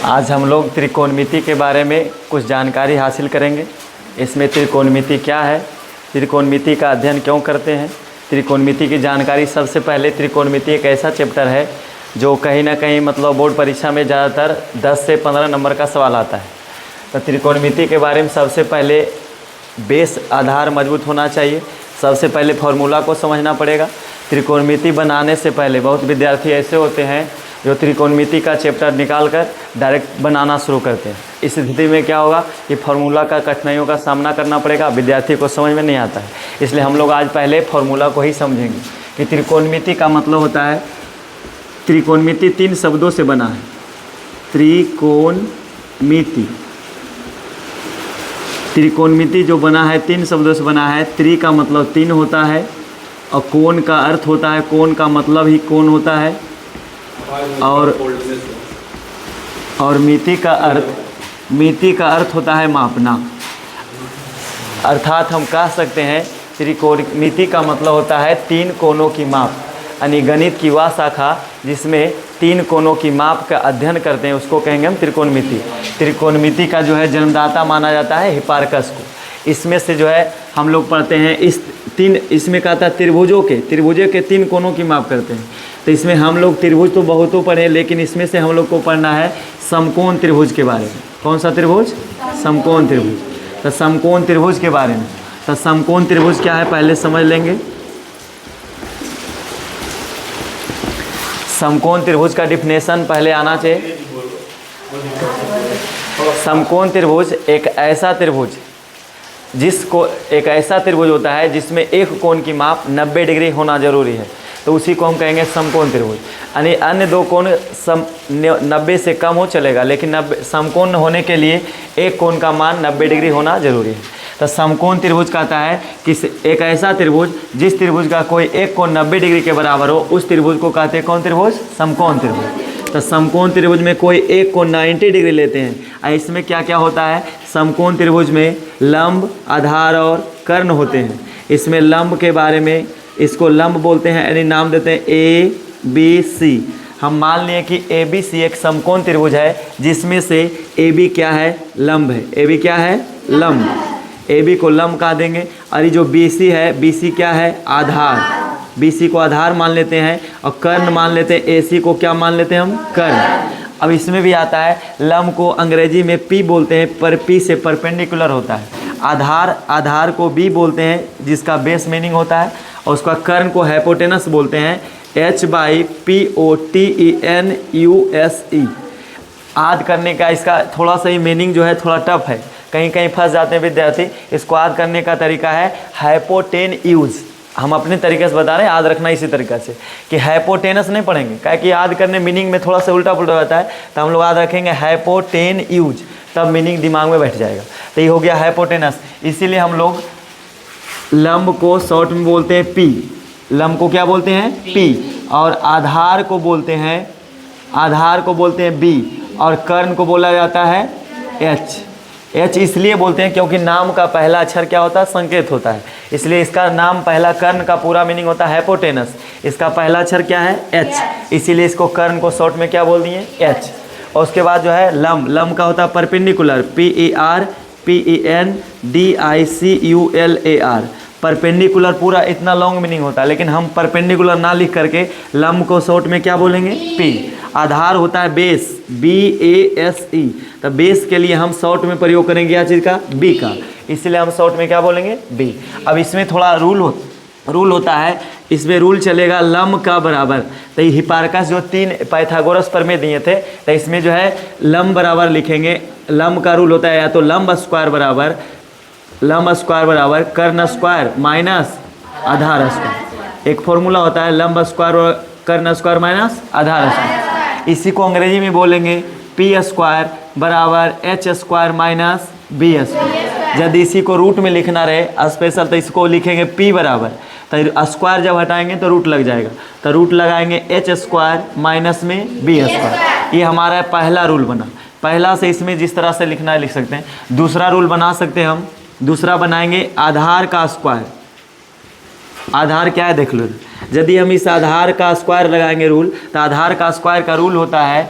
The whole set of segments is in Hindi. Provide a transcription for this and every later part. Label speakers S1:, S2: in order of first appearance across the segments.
S1: आज हम लोग त्रिकोणमिति के बारे में कुछ जानकारी हासिल करेंगे। इसमें त्रिकोणमिति क्या है, त्रिकोणमिति का अध्ययन क्यों करते हैं, त्रिकोणमिति की जानकारी। सबसे पहले त्रिकोणमिति एक ऐसा चैप्टर है जो कहीं ना कहीं मतलब बोर्ड परीक्षा में ज़्यादातर 10 से 15 नंबर का सवाल आता है। तो त्रिकोणमिति के बारे में सबसे पहले बेस आधार मजबूत होना चाहिए। सबसे पहले फार्मूला को समझना पड़ेगा। त्रिकोणमिति बनाने से पहले बहुत विद्यार्थी ऐसे होते हैं जो त्रिकोणमिति का चैप्टर निकाल कर डायरेक्ट बनाना शुरू करते हैं। इस स्थिति में क्या होगा कि फार्मूला का कठिनाइयों का सामना करना पड़ेगा, विद्यार्थी को समझ में नहीं आता है। इसलिए हम लोग आज पहले फार्मूला को ही समझेंगे कि त्रिकोणमिति का मतलब होता है, त्रिकोणमिति 3 शब्दों से बना है। त्रिकोणमिति, त्रिकोणमिति जो बना है 3 शब्दों से बना है। त्रि का मतलब 3 होता है और कोण का अर्थ होता है, कोण का मतलब ही कोण होता है, और मिति का अर्थ होता है मापना। अर्थात हम कह सकते हैं त्रिकोणमिति का मतलब होता है 3 कोणों की माप, यानी गणित की वह शाखा जिसमें 3 कोणों की माप का अध्ययन करते हैं उसको कहेंगे हम त्रिकोणमिति। त्रिकोणमिति का जो है जन्मदाता माना जाता है हिपार्कस को। इसमें से जो है हम लोग पढ़ते हैं इसमें कहता है त्रिभुजों के 3 कोणों की माप करते हैं। तो इसमें हम लोग त्रिभुज तो बहुतों पढ़े, लेकिन इसमें से हम लोग को पढ़ना है समकोण त्रिभुज के बारे में। कौन सा त्रिभुज? समकोण त्रिभुज। तो समकोण त्रिभुज के बारे में, तो समकोण त्रिभुज क्या है पहले समझ लेंगे। समकोण त्रिभुज का डिफिनेशन पहले आना चाहिए। समकोण त्रिभुज एक ऐसा त्रिभुज होता है जिसमें एक कोण की माप 90 डिग्री होना जरूरी है, तो उसी को हम कहेंगे समकोण त्रिभुज। यानी अन्य 2 कोण 90 से कम हो चलेगा, लेकिन समकोण होने के लिए एक कोण का मान 90 डिग्री होना जरूरी है। तो समकोण त्रिभुज कहता है कि एक ऐसा त्रिभुज जिस त्रिभुज का कोई एक कोण 90 डिग्री के बराबर हो, उस त्रिभुज को कहते हैं कौन त्रिभुज? समकोण त्रिभुज। तो समकोण त्रिभुज में कोई एक कोण 90 डिग्री लेते हैं। इसमें क्या क्या होता है? समकोण त्रिभुज में लंब, आधार और कर्ण होते हैं। इसमें लंब के बारे में, इसको लंब बोलते हैं, यानी नाम देते हैं ABC। हम मान लिए कि ABC एक समकोण त्रिभुज है जिसमें से AB क्या है? लंब है। AB क्या है? लंब। AB को लंब कह देंगे। और ये जो BC है, BC क्या है? आधार। BC को आधार मान लेते हैं और कर्ण मान लेते हैं। AC को क्या मान लेते हैं हम? कर्ण। अब इसमें भी आता है लंब को अंग्रेजी में P बोलते हैं, पर P से परपेंडिकुलर होता है। आधार को B बोलते हैं जिसका बेस मीनिंग होता है, और उसका कर्ण को हाइपोटेनस बोलते हैं, HYPOTENUSE। आद करने का इसका थोड़ा सा ही मीनिंग जो है थोड़ा टफ है, कहीं फंस जाते हैं विद्यार्थी। इसको याद करने का तरीका है हाइपोटेन्यूज। हम अपने तरीके से बता रहे हैं, याद रखना इसी तरीके से कि हाइपोटेनस नहीं पढ़ेंगे, क्या कि याद करने मीनिंग में थोड़ा सा उल्टा पुल्टा रहता है। तो हम लोग याद रखेंगे हाइपोटेन्यूज, तब मीनिंग दिमाग में बैठ जाएगा। तो ये हो गया हाइपोटेनस। इसीलिए हम लोग लंब को शॉर्ट में बोलते हैं P। लंब को क्या बोलते हैं? P। और आधार को बोलते हैं B, और कर्ण को बोला जाता है H इसलिए बोलते हैं क्योंकि नाम का पहला अक्षर क्या होता है? संकेत होता है। इसलिए इसका नाम पहला कर्ण का पूरा मीनिंग होता है हाइपोटेनस। इसका पहला अक्षर क्या है? H, इसीलिए इसको कर्ण को शॉर्ट में क्या बोल दिए? H। और उसके बाद जो है लंब का होता है परपेंडिकुलर, PERPENDICULAR। परपेंडिकुलर पूरा इतना लॉन्ग मीनिंग होता है, लेकिन हम परपेंडिकुलर ना लिख करके लंब को शॉर्ट में क्या बोलेंगे? P। आधार होता है बेस, BASE। तो बेस के लिए हम शॉर्ट में प्रयोग करेंगे क्या चीज़ का? B का। इसलिए हम शॉर्ट में क्या बोलेंगे? B। अब इसमें थोड़ा रूल होता है। इसमें रूल चलेगा लंब का बराबर। तो ये हिपार्कस जो 3 पाइथागोरस प्रमेय दिए थे, तो इसमें जो है लंब बराबर लिखेंगे। लंब का रूल होता है या तो लंब स्क्वायर बराबर कर्ण स्क्वायर माइनस आधार स्क्वायर। एक फॉर्मूला होता है लंब स्क्वायर और कर्ण स्क्वायर माइनस आधार स्क्वायर। इसी को अंग्रेजी में बोलेंगे P स्क्वायर बराबर H square minus B square. यदि इसी को रूट में लिखना रहे स्पेशल, तो इसको लिखेंगे P बराबर, तो स्क्वायर जब हटाएंगे तो रूट लग जाएगा, तो रूट लगाएंगे H स्क्वायर माइनस में B स्क्वायर। ये हमारा पहला रूल बना। पहला से इसमें जिस तरह से लिखना है लिख सकते हैं। दूसरा रूल बना सकते हैं हम। दूसरा बनाएंगे आधार का स्क्वायर। आधार क्या है देख लो। यदि हम इस आधार का स्क्वायर लगाएंगे रूल, तो आधार का स्क्वायर का रूल होता है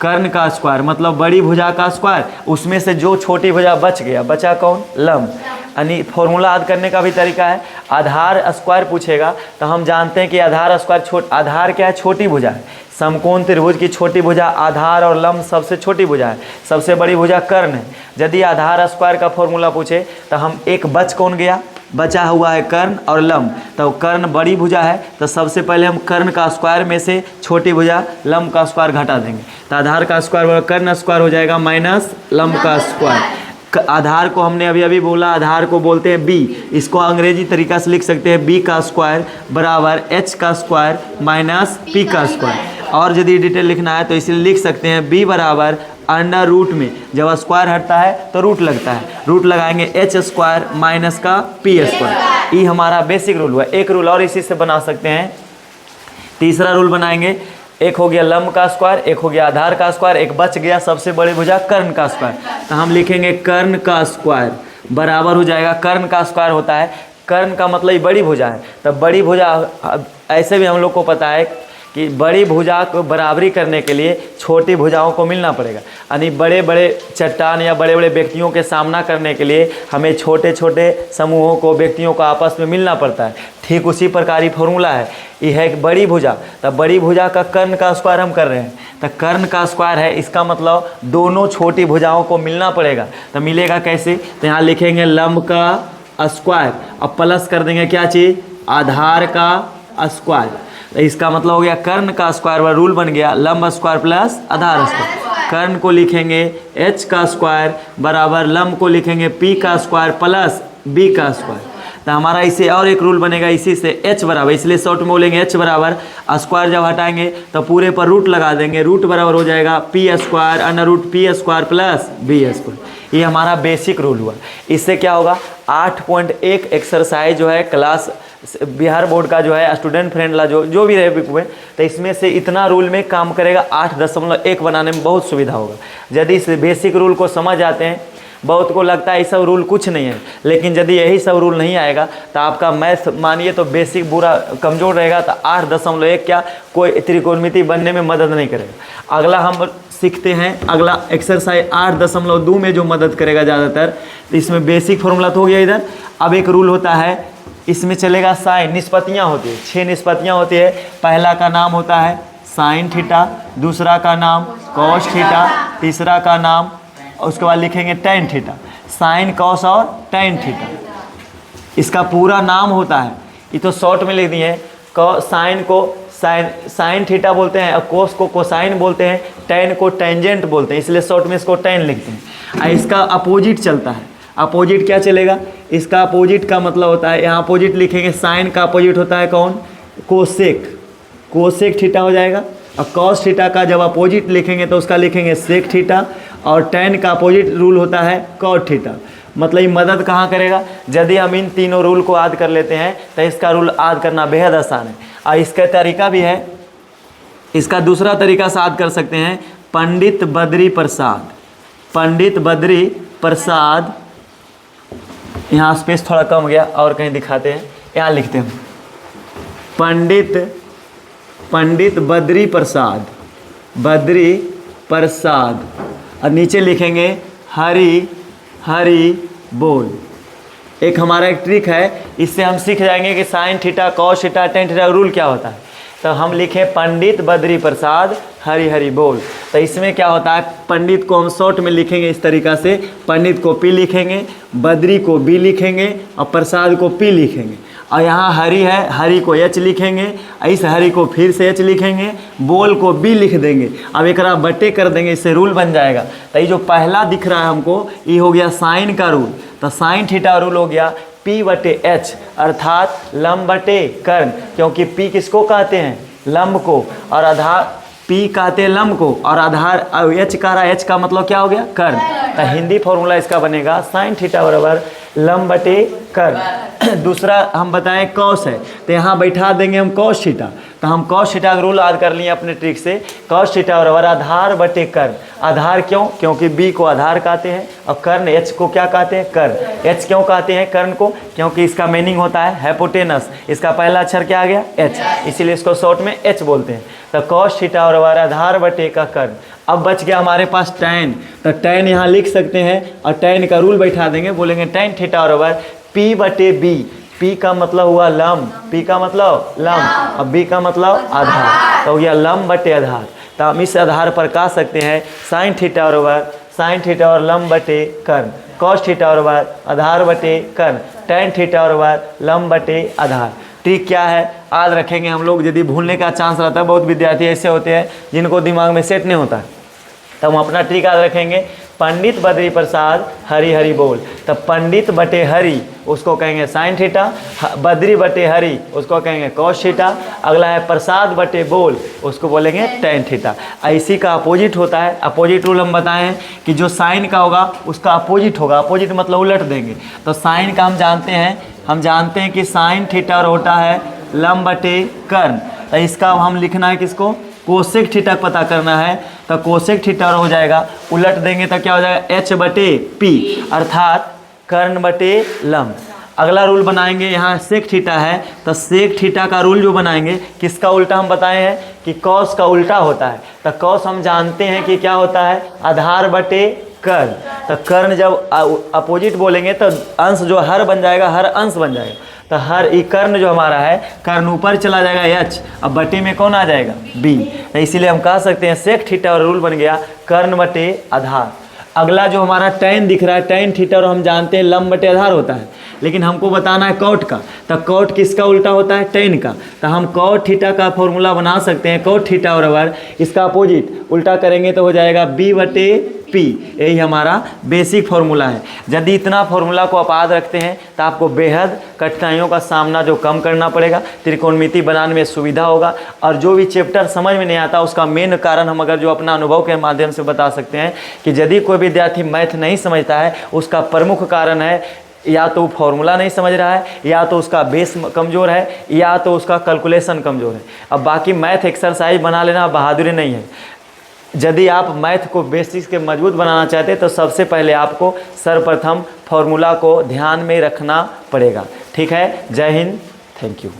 S1: कर्ण का स्क्वायर मतलब बड़ी भुजा का स्क्वायर, उसमें से जो छोटी भुजा बच गया, बचा कौन, लंब। यानी फॉर्मूला याद करने का भी तरीका है, आधार स्क्वायर पूछेगा तो हम जानते हैं कि आधार स्क्वायर आधार क्या है, छोटी भुजा है। समकोण त्रिभुज की छोटी भुजा आधार और लंब सबसे छोटी भुजा है, सबसे बड़ी भुजा कर्ण है। यदि आधार स्क्वायर का फॉर्मूला पूछे तो हम एक बच कौन गया, बचा हुआ है कर्ण और लंब, तो कर्ण बड़ी भुजा है तो सबसे पहले हम कर्ण का स्क्वायर में से छोटी भुजा लंब का स्क्वायर घटा देंगे, तो आधार का स्क्वायर कर्ण स्क्वायर हो जाएगा माइनस लंब का स्क्वायर। आधार को हमने अभी अभी बोला, आधार को बोलते हैं b, इसको अंग्रेजी तरीका से लिख सकते हैं b का स्क्वायर बराबर h का स्क्वायर माइनस p का स्क्वायर। और यदि डिटेल लिखना है तो इसलिए लिख सकते हैं b बराबर अंडर रूट में जब स्क्वायर हटता है तो रूट लगता है, रूट लगाएंगे h स्क्वायर माइनस का p स्क्वायर। ये हमारा बेसिक रूल हुआ। एक रूल और इसी से बना सकते हैं, तीसरा रूल बनाएंगे, एक हो गया लंब का स्क्वायर, एक हो गया आधार का स्क्वायर, एक बच गया सबसे बड़ी भुजा कर्ण का स्क्वायर, तो हम लिखेंगे कर्ण का स्क्वायर बराबर हो जाएगा, कर्ण का स्क्वायर होता है, कर्ण का मतलब बड़ी भुजा है, तब बड़ी भुजा ऐसे भी हम लोग को पता है कि बड़ी भुजा को बराबरी करने के लिए छोटी भुजाओं को मिलना पड़ेगा। यानी बड़े बड़े चट्टान या बड़े बड़े व्यक्तियों के सामना करने के लिए हमें छोटे छोटे समूहों को, व्यक्तियों को आपस में मिलना पड़ता है। ठीक उसी प्रकार ही फॉर्मूला है, यह है एक बड़ी भुजा, तब बड़ी भुजा का कर्ण का स्क्वायर हम कर रहे हैं, तो कर्ण का स्क्वायर है, इसका मतलब दोनों छोटी भुजाओं को मिलना पड़ेगा। तो मिलेगा कैसे, तो यहाँ लिखेंगे लंब का स्क्वायर, अब प्लस कर देंगे क्या चीज़, आधार का स्क्वायर, तो इसका मतलब हो गया कर्ण का स्क्वायर वाला रूल बन गया, लंब स्क्वायर प्लस आधार स्क्वायर। कर्ण को लिखेंगे h का स्क्वायर बराबर लंब को लिखेंगे p का स्क्वायर प्लस b का स्क्वायर। तो हमारा इसे और एक रूल बनेगा इसी से, h बराबर, इसलिए शॉर्ट में बोलेंगे h बराबर स्क्वायर जब हटाएंगे तो पूरे पर रूट लगा देंगे, रूट बराबर हो जाएगा p square under root p square plus b square. ये हमारा बेसिक रूल हुआ। इससे क्या होगा, 8.1 एक्सरसाइज जो है क्लास बिहार बोर्ड का जो है स्टूडेंट फ्रेंडला जो भी रहे हुए, तो इसमें से इतना रूल में काम करेगा, 8.1 बनाने में बहुत सुविधा होगा। यदि इस बेसिक रूल को समझ आते हैं, बहुत को लगता है ये सब रूल कुछ नहीं है, लेकिन यदि यही सब रूल नहीं आएगा तो आपका मैथ मानिए तो बेसिक पूरा कमज़ोर रहेगा, तो 8.1 क्या कोई त्रिकोणमिति बनने में मदद नहीं करेगा। अगला हम सीखते हैं, अगला एक्सरसाइज 8.2 में जो मदद करेगा ज़्यादातर, तो इसमें बेसिक फॉर्मूला तो हो गया इधर। अब एक रूल होता है, इसमें चलेगा साइन, निष्पत्तियाँ होती है, 6 निष्पत्तियाँ होती है। पहला का नाम होता है साइन थीटा, दूसरा का नाम कॉस थीटा, तीसरा का नाम, उसके बाद लिखेंगे टेन थीटा, साइन कॉस और टेन थीटा इसका पूरा नाम होता है। ये तो शॉर्ट में लिख दिए, साइन को साइन थीटा बोलते हैं, कोस को कोसाइन बोलते हैं, टेन को टेंजेंट बोलते हैं, इसलिए शॉर्ट में इसको टेन लिखते हैं। इसका अपोजिट चलता है, अपोजिट क्या चलेगा, इसका अपोजिट का मतलब होता है, यहाँ अपोजिट लिखेंगे, साइन का अपोजिट होता है कौन, कोसेक, कोसेक थीटा हो जाएगा। और कॉस थीटा का जब अपोजिट लिखेंगे तो उसका लिखेंगे सेक थीटा, और टेन का अपोजिट रूल होता है कॉट थीटा। मतलब ये मदद कहाँ करेगा, यदि हम इन तीनों रूल को याद कर लेते हैं तो इसका रूल याद करना बेहद आसान है। और इसका तरीका भी है, इसका दूसरा तरीका से याद कर सकते हैं, पंडित बद्री प्रसाद, पंडित बद्री प्रसाद, यहाँ स्पेस थोड़ा कम गया और कहीं दिखाते हैं, यहाँ लिखते हैं पंडित बद्री प्रसाद, बद्री प्रसाद, और नीचे लिखेंगे हरि हरि बोल। एक हमारा एक ट्रिक है, इससे हम सीख जाएंगे कि sine theta cos theta tan theta rule क्या होता है। तो हम लिखें पंडित बद्री प्रसाद हरि हरि बोल। तो इसमें क्या होता है, पंडित को हम शॉर्ट में लिखेंगे इस तरीक़ा से, पंडित को पी लिखेंगे, बद्री को बी लिखेंगे और प्रसाद को पी लिखेंगे। और यहाँ हरि है, हरि को एच लिखेंगे, इस हरि को फिर से एच लिखेंगे, बोल को बी लिख देंगे। अब एक बटे कर देंगे, इससे रूल बन जाएगा। तो ये जो पहला दिख रहा है हमको, ये हो गया साइन का रूल। तो साइन थीटा रूल हो गया P बटे एच, अर्थात लंब बटे कर्ण, क्योंकि P किसको कहते हैं, लंब को, और आधार P कहते हैं लंब को, और आधार H कह रहा है, H का मतलब क्या हो गया, कर्ण। तो हिंदी फॉर्मूला इसका बनेगा साइन थीटा बराबर लंब बटे कर। दूसरा हम बताएं कॉस है, तो यहाँ बैठा देंगे हम कॉस थीटा। तो हम कॉस थीटा का रूल याद कर लिए अपने ट्रिक से। कॉस थीटा बराबर आधार बटे कर्ण। आधार क्यों? क्योंकि बी को आधार कहते हैं और कर्ण एच को क्या कहते हैं? कर्ण। एच क्यों कहते हैं कर्ण को? क्योंकि इसका मीनिंग होता है हाइपोटेनस। इसका पहला अक्षर क्या आ गया? एच, इसीलिए इसको शॉर्ट में एच बोलते हैं। तो कॉस थीटा बराबर आधार बटे का कर्ण। अब बच गया हमारे पास tan। तो tan यहाँ लिख सकते हैं और tan का रूल बैठा देंगे, बोलेंगे tan थीटा बराबर p बटे b। p का मतलब हुआ लंब, p का मतलब लंब और b का मतलब आधार, तो हो गया लंब बटे आधार। तो हम इस आधार पर कह सकते हैं sin थीटा बराबर sin थीटा और लंब बटे कर्ण, cos थीटा बराबर आधार बटे कर्ण, tan थीटा बराबर लंब बटे आधार। ट्रिक क्या है याद रखेंगे हम लोग, यदि भूलने का चांस रहता है, बहुत विद्यार्थी ऐसे होते हैं जिनको दिमाग में सेट नहीं होता है, तो हम अपना ट्रिक याद रखेंगे। पंडित बद्री प्रसाद हरि हरि बोल। तब पंडित बटे हरि उसको कहेंगे साइन थीटा, बद्री बटे हरि उसको कहेंगे कॉस थीटा। अगला है प्रसाद बटे बोल, उसको बोलेंगे टेन थीटा। इसी का अपोजिट होता है। अपोजिट रूल हम बताए हैं कि जो साइन का होगा उसका अपोजिट होगा। अपोजिट मतलब उलट देंगे। तो साइन का हम जानते हैं कि साइन थीटा और होता है लंब बटे कर्ण। तो इसका हम लिखना है किसको? कोसेक थीटा पता करना है। तो कोसेक थीटा हो जाएगा, उलट देंगे तो क्या हो जाएगा? एच बटे पी, अर्थात कर्ण बटे लंब। अगला रूल बनाएंगे, यहाँ सेक थीटा है तो सेक थीटा का रूल जो बनाएंगे, किसका उल्टा हम बताए हैं कि कॉस का उल्टा होता है। तो कॉस हम जानते हैं कि क्या होता है? आधार बटे कर्ण। तो कर्ण जब अपोजिट बोलेंगे तो अंश जो हर बन जाएगा, हर अंश बन जाएगा। तो हर ई कर्ण जो हमारा है, कर्ण ऊपर चला जाएगा एच, अब बटे में कौन आ जाएगा? बी। तो इसीलिए हम कह सकते हैं सेक थीटा और रूल बन गया कर्ण बटे आधार। अगला जो हमारा टैन दिख रहा है, टैन थीटा और हम जानते हैं लंब बटे आधार होता है, लेकिन हमको बताना है कॉट का। तो कॉट किसका उल्टा होता है? टैन का। तो हम कॉट थीटा का फॉर्मूला बना सकते हैं, कॉट थीटा बराबर इसका अपोजिट उल्टा करेंगे तो हो जाएगा बी बटे पी। यही हमारा बेसिक फॉर्मूला है। यदि इतना फॉर्मूला को आप याद रखते हैं तो आपको बेहद कठिनाइयों का सामना जो कम करना पड़ेगा, त्रिकोणमिति बनाने में सुविधा होगा। और जो भी चैप्टर समझ में नहीं आता उसका मेन कारण हम अगर जो अपना अनुभव के माध्यम से बता सकते हैं कि यदि कोई विद्यार्थी मैथ नहीं समझता है, उसका प्रमुख कारण है या तो फॉर्मूला नहीं समझ रहा है, या तो उसका बेस कमज़ोर है, या तो उसका कैलकुलेशन कमज़ोर है। अब बाकी मैथ एक्सरसाइज बना लेना बहादुरी नहीं है। यदि आप मैथ को बेसिक्स के मजबूत बनाना चाहते हैं तो सबसे पहले आपको सर्वप्रथम फॉर्मूला को ध्यान में रखना पड़ेगा। ठीक है, जय हिंद, थैंक यू।